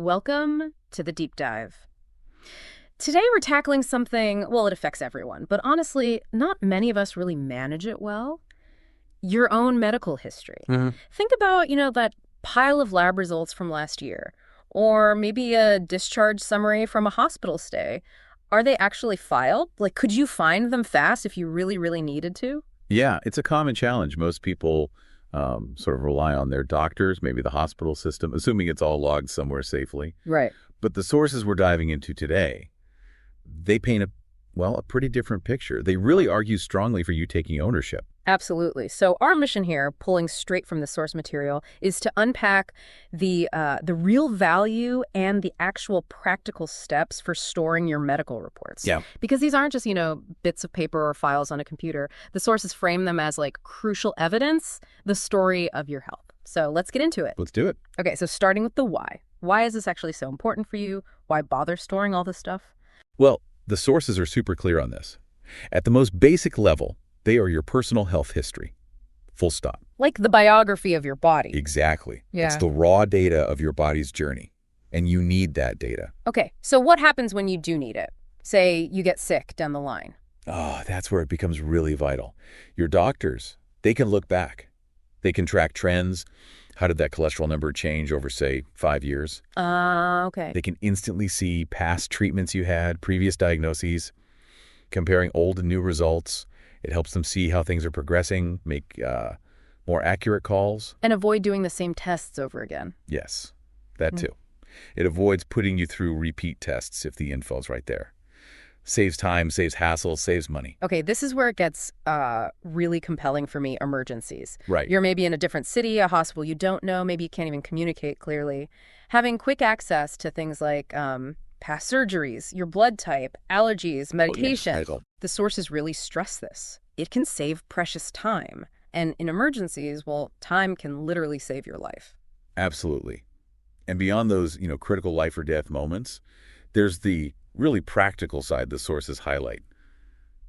Welcome to the deep dive. Today we're tackling something, well, it affects everyone, but honestly, not many of us really manage it well. Your own medical history. Think about, that pile of lab results from last year, or maybe a discharge summary from a hospital stay. Are they actually filed? Like, could you find them fast if you really, really needed to? Yeah, it's a common challenge. Most people sort of rely on their doctors, maybe the hospital system, assuming it's all logged somewhere safely. Right. But the sources we're diving into today, they paint a pretty different picture. They really argue strongly for you taking ownership. Absolutely. So our mission here, pulling straight from the source material, is to unpack the real value and the actual practical steps for storing your medical reports. Yeah. Because these aren't just, bits of paper or files on a computer. The sources frame them as like crucial evidence, the story of your health. So let's get into it. Let's do it. Okay, so starting with the why. Why is this actually so important for you? Why bother storing all this stuff? Well, the sources are super clear on this. At the most basic level, they are your personal health history. Full stop. Like the biography of your body. Exactly. Yeah. It's the raw data of your body's journey, and you need that data. Okay, so what happens when you do need it? Say you get sick down the line. Oh, that's where it becomes really vital. Your doctors, they can look back. They can track trends. How did that cholesterol number change over, say, 5 years? Okay. They can instantly see past treatments you had, previous diagnoses, comparing old and new results. It helps them see how things are progressing, make more accurate calls. And avoid doing the same tests over again. Yes, that too. It avoids putting you through repeat tests if the info's right there. Saves time, saves hassle, saves money. Okay, this is where it gets really compelling for me, emergencies. Right. You're maybe in a different city, a hospital you don't know, maybe you can't even communicate clearly. Having quick access to things like past surgeries, your blood type, allergies, medication. The sources really stress this. It can save precious time. And in emergencies, well, time can literally save your life. Absolutely. And beyond those, critical life or death moments, there's the really practical side the sources highlight.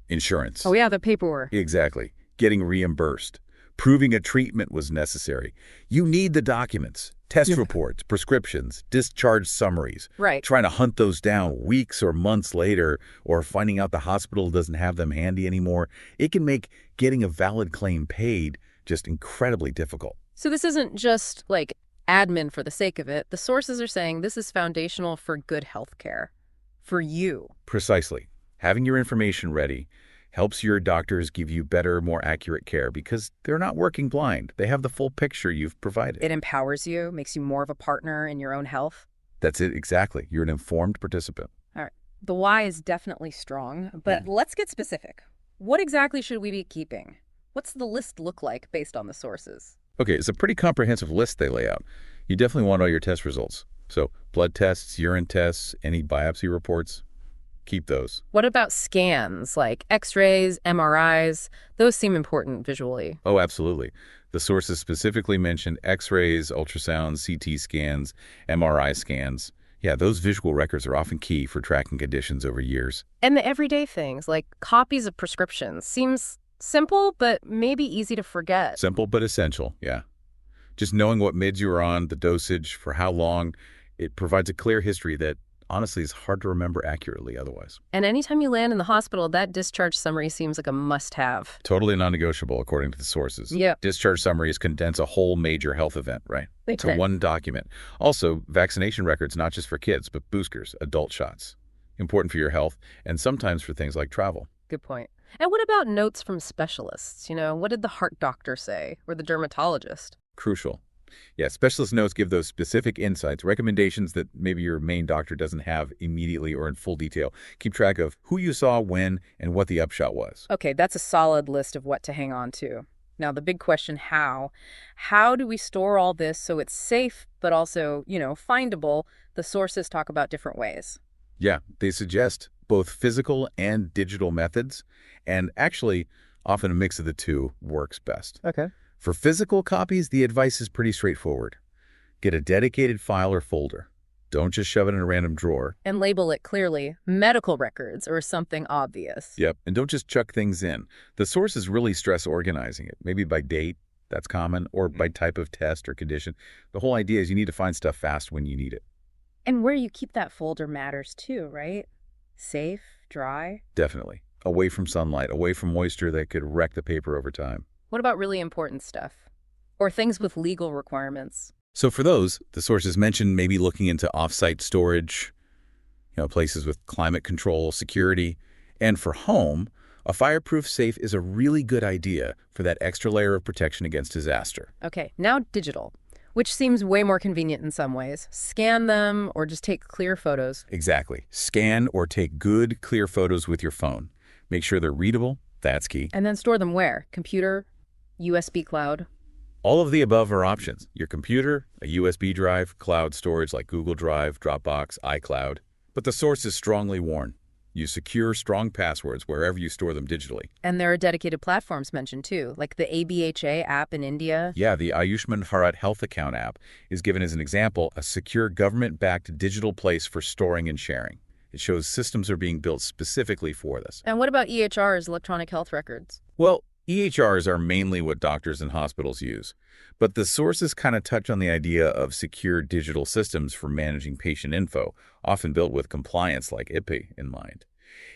Insurance. Oh, yeah, the paperwork. Exactly. Getting reimbursed. Proving a treatment was necessary. You need the documents. Test reports, prescriptions, discharge summaries. Right. Trying to hunt those down weeks or months later, or finding out the hospital doesn't have them handy anymore, it can make getting a valid claim paid just incredibly difficult. So this isn't just like admin for the sake of it. The sources are saying this is foundational for good health care. For you. Precisely. Having your information ready helps your doctors give you better, more accurate care because they're not working blind. They have the full picture you've provided. It empowers you, makes you more of a partner in your own health. That's it, exactly. You're an informed participant. All right. The why is definitely strong, but let's get specific. What exactly should we be keeping? What's the list look like based on the sources? Okay, it's a pretty comprehensive list they lay out. You definitely want all your test results. So blood tests, urine tests, any biopsy reports, keep those. What about scans like x-rays, MRIs? Those seem important visually. Oh, absolutely. The sources specifically mentioned x-rays, ultrasounds, CT scans, MRI scans. Yeah, those visual records are often key for tracking conditions over years. And the everyday things like copies of prescriptions seems simple, but maybe easy to forget. Simple but essential, yeah. Just knowing what mids you are on, the dosage, for how long, it provides a clear history that honestly is hard to remember accurately otherwise. And anytime you land in the hospital, that discharge summary seems like a must-have. Totally non-negotiable, according to the sources. Yeah. Discharge summaries condense a whole major health event, right? Makes To sense. one document. Also, vaccination records, not just for kids, but boosters, adult shots. Important for your health, and sometimes for things like travel. Good point. And what about notes from specialists? What did the heart doctor say, or the dermatologist? Crucial. Yeah, specialist notes give those specific insights, recommendations that maybe your main doctor doesn't have immediately or in full detail. Keep track of who you saw, when, and what the upshot was. Okay, that's a solid list of what to hang on to. Now, the big question, how? How do we store all this so it's safe, but also, findable? The sources talk about different ways. Yeah, they suggest both physical and digital methods, and actually, often a mix of the two works best. Okay. For physical copies, the advice is pretty straightforward. Get a dedicated file or folder. Don't just shove it in a random drawer. And label it clearly, medical records or something obvious. Yep, and don't just chuck things in. The sources really stress organizing it, maybe by date, that's common, or by type of test or condition. The whole idea is you need to find stuff fast when you need it. And where you keep that folder matters too, right? Safe, dry. Definitely. Away from sunlight, away from moisture that could wreck the paper over time. What about really important stuff? Or things with legal requirements? So for those, the sources mentioned maybe looking into off-site storage, places with climate control, security. And for home, a fireproof safe is a really good idea for that extra layer of protection against disaster. Okay, now digital, which seems way more convenient in some ways. Scan them or just take clear photos. Exactly. Scan or take good, clear photos with your phone. Make sure they're readable. That's key. And then store them where? Computer, USB cloud? All of the above are options. Your computer, a USB drive, cloud storage like Google Drive, Dropbox, iCloud. But the source is strongly warned. Use secure, strong passwords wherever you store them digitally. And there are dedicated platforms mentioned too, like the ABHA app in India. Yeah, the Ayushman Bharat Health Account app is given as an example, a secure government-backed digital place for storing and sharing. It shows systems are being built specifically for this. And what about EHRs, electronic health records? Well, EHRs are mainly what doctors and hospitals use, but the sources kind of touch on the idea of secure digital systems for managing patient info, often built with compliance like IPI in mind.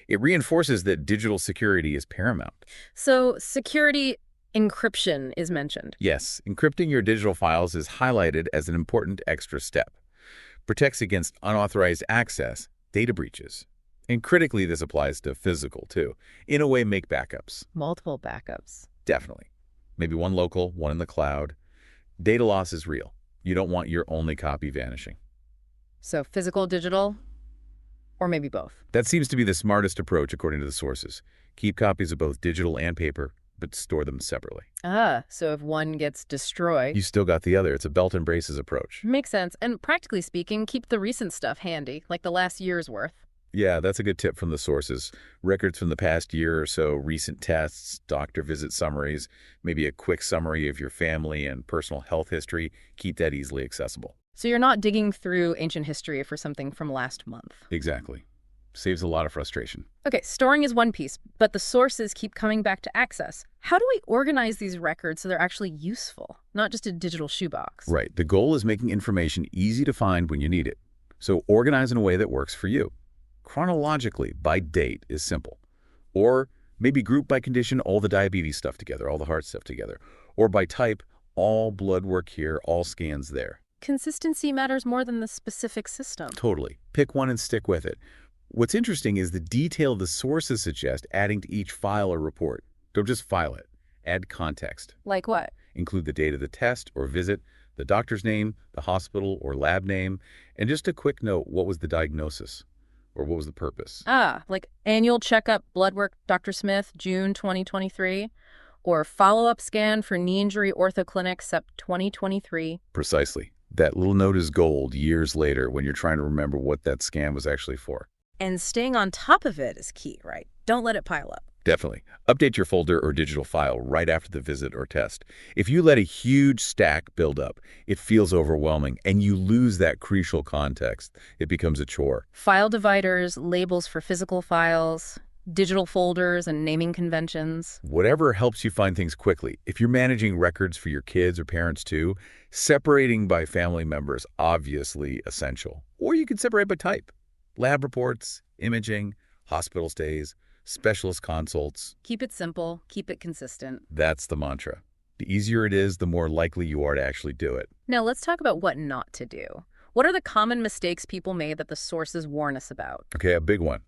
It reinforces that digital security is paramount. So security encryption is mentioned. Yes, encrypting your digital files is highlighted as an important extra step. Protects against unauthorized access, data breaches. And critically, this applies to physical, too. In a way, make backups. Multiple backups. Definitely. Maybe one local, one in the cloud. Data loss is real. You don't want your only copy vanishing. So physical, digital, or maybe both. That seems to be the smartest approach, according to the sources. Keep copies of both digital and paper, but store them separately. So if one gets destroyed... You still got the other. It's a belt and braces approach. Makes sense. And practically speaking, keep the recent stuff handy, like the last year's worth. Yeah, that's a good tip from the sources. Records from the past year or so, recent tests, doctor visit summaries, maybe a quick summary of your family and personal health history. Keep that easily accessible. So you're not digging through ancient history for something from last month. Exactly. Saves a lot of frustration. Okay, storing is one piece, but the sources keep coming back to access. How do we organize these records so they're actually useful, not just a digital shoebox? Right. The goal is making information easy to find when you need it. So organize in a way that works for you. Chronologically, by date is simple. Or maybe group by condition all the diabetes stuff together, all the heart stuff together. Or by type, all blood work here, all scans there. Consistency matters more than the specific system. Totally. Pick one and stick with it. What's interesting is the detail the sources suggest adding to each file or report. Don't just file it. Add context. Like what? Include the date of the test or visit, the doctor's name, the hospital or lab name, and just a quick note, what was the diagnosis? Or what was the purpose? Like annual checkup, blood work, Dr. Smith, June 2023. Or follow-up scan for knee injury ortho clinic, Sep 2023. Precisely. That little note is gold years later when you're trying to remember what that scan was actually for. And staying on top of it is key, right? Don't let it pile up. Definitely. Update your folder or digital file right after the visit or test. If you let a huge stack build up, it feels overwhelming and you lose that crucial context. It becomes a chore. File dividers, labels for physical files, digital folders, and naming conventions. Whatever helps you find things quickly. If you're managing records for your kids or parents too, separating by family members obviously essential. Or you can separate by type. Lab reports, imaging, hospital stays, specialist consults. Keep it simple, keep it consistent. That's the mantra. The easier it is, the more likely you are to actually do it. Now let's talk about what not to do. What are the common mistakes people made that the sources warn us about? Okay, a big one.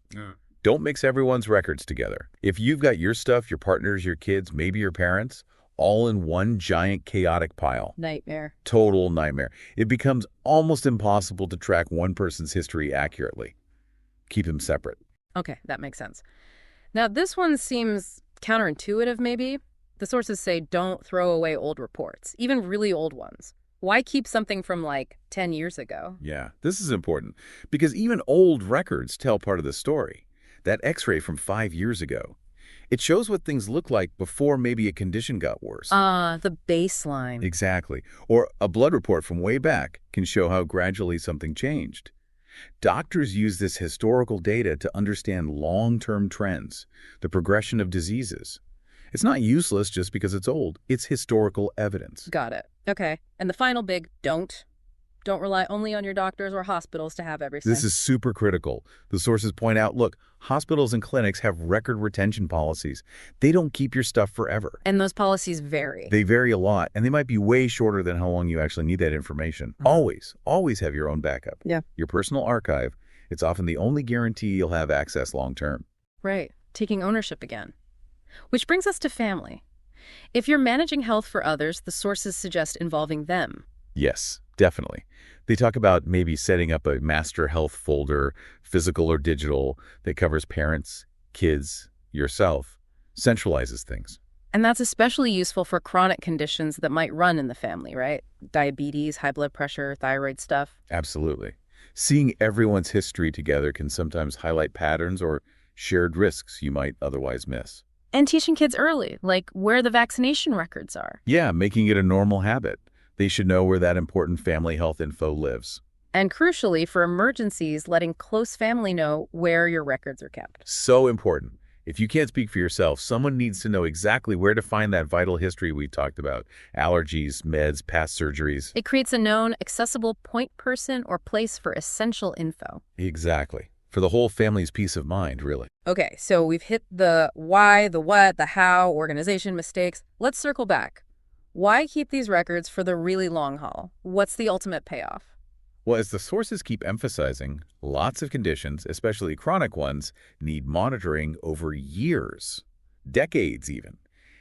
Don't mix everyone's records together. If you've got your stuff, your partners, your kids, maybe your parents, all in one giant chaotic pile. Nightmare. Total nightmare. It becomes almost impossible to track one person's history accurately. Keep them separate. Okay, that makes sense. Now, this one seems counterintuitive, maybe. The sources say don't throw away old reports, even really old ones. Why keep something from, like, 10 years ago? Yeah, this is important because even old records tell part of the story. That X-ray from 5 years ago, it shows what things look like before maybe a condition got worse. The baseline. Exactly. Or a blood report from way back can show how gradually something changed. Doctors use this historical data to understand long-term trends, the progression of diseases. It's not useless just because it's old. It's historical evidence. Got it. Okay. And the final big don't. Don't rely only on your doctors or hospitals to have everything. This is super critical. The sources point out, look, hospitals and clinics have record retention policies. They don't keep your stuff forever. And those policies vary. They vary a lot, and they might be way shorter than how long you actually need that information. Always have your own backup. Yeah. Your personal archive, it's often the only guarantee you'll have access long-term. Right. Taking ownership again. Which brings us to family. If you're managing health for others, the sources suggest involving them. Yes, definitely. They talk about maybe setting up a master health folder, physical or digital, that covers parents, kids, yourself, centralizes things. And that's especially useful for chronic conditions that might run in the family, right? Diabetes, high blood pressure, thyroid stuff. Absolutely. Seeing everyone's history together can sometimes highlight patterns or shared risks you might otherwise miss. And teaching kids early, like where the vaccination records are. Yeah, making it a normal habit. They should know where that important family health info lives. And crucially, for emergencies, letting close family know where your records are kept. So important. If you can't speak for yourself, someone needs to know exactly where to find that vital history we talked about. Allergies, meds, past surgeries. It creates a known, accessible point person or place for essential info. Exactly. For the whole family's peace of mind, really. Okay, so we've hit the why, the what, the how, organization, mistakes. Let's circle back. Why keep these records for the really long haul? What's the ultimate payoff? Well, as the sources keep emphasizing, lots of conditions, especially chronic ones, need monitoring over years, decades even.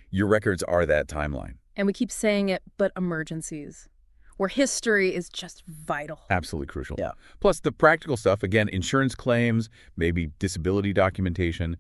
Your records are that timeline. And we keep saying it, but emergencies, where history is just vital. Absolutely crucial. Yeah. Plus the practical stuff, again, insurance claims, maybe disability documentation.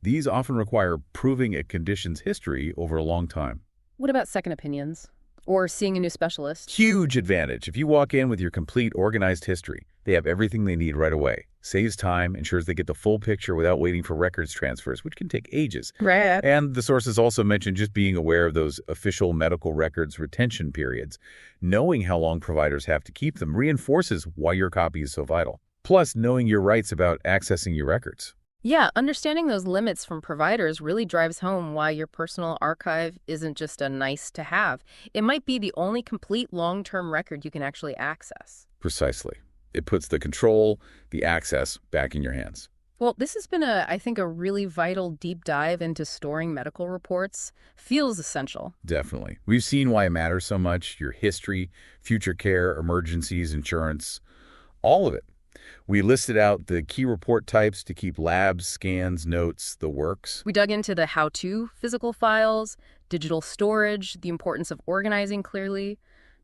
These often require proving a condition's history over a long time. What about second opinions? Or seeing a new specialist? Huge advantage. If you walk in with your complete organized history, they have everything they need right away. Saves time, ensures they get the full picture without waiting for records transfers, which can take ages. Right. And the sources also mentioned just being aware of those official medical records retention periods. Knowing how long providers have to keep them reinforces why your copy is so vital. Plus, knowing your rights about accessing your records. Yeah, understanding those limits from providers really drives home why your personal archive isn't just a nice to have. It might be the only complete long-term record you can actually access. Precisely. It puts the control, the access back in your hands. Well, this has been, I think, a really vital deep dive into storing medical reports. Feels essential. Definitely. We've seen why it matters so much. Your history, future care, emergencies, insurance, all of it. We listed out the key report types to keep labs, scans, notes, the works. We dug into the how-to physical files, digital storage, the importance of organizing clearly,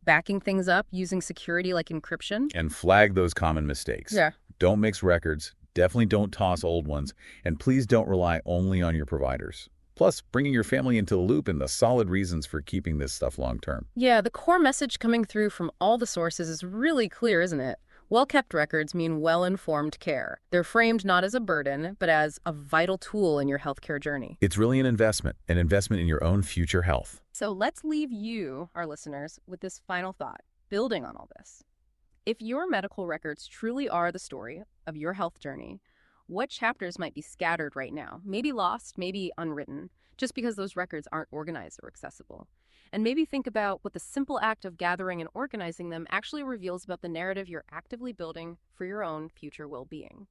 backing things up using security like encryption. And flag those common mistakes. Yeah. Don't mix records. Definitely don't toss old ones. And please don't rely only on your providers. Plus, bringing your family into the loop and the solid reasons for keeping this stuff long-term. Yeah, the core message coming through from all the sources is really clear, isn't it? Well-kept records mean well-informed care. They're framed not as a burden, but as a vital tool in your healthcare journey. It's really an investment in your own future health. So let's leave you, our listeners, with this final thought, building on all this. If your medical records truly are the story of your health journey, what chapters might be scattered right now? Maybe lost, maybe unwritten, just because those records aren't organized or accessible. And maybe think about what the simple act of gathering and organizing them actually reveals about the narrative you're actively building for your own future well-being.